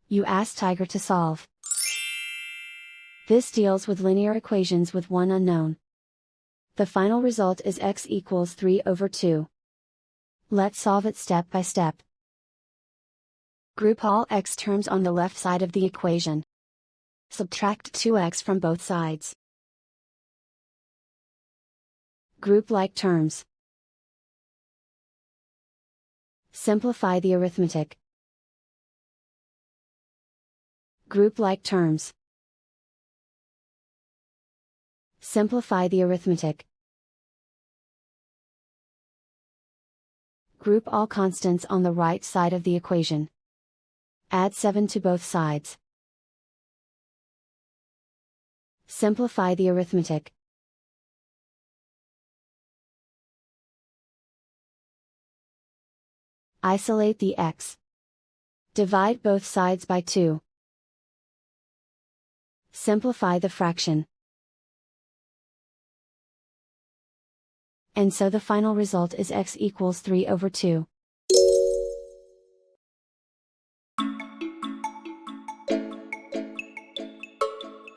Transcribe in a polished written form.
You ask Tiger to solve. This deals with linear equations with one unknown. The final result is x equals 3/2. Let's solve it step by step. Group all x terms on the left side of the equation. Subtract 2x from both sides. Group like terms. Simplify the arithmetic. Group like terms. Simplify the arithmetic. Group all constants on the right side of the equation. Add 7 to both sides. Simplify the arithmetic. Isolate the x. Divide both sides by 2. Simplify the fraction. And so the final result is x equals 3/2.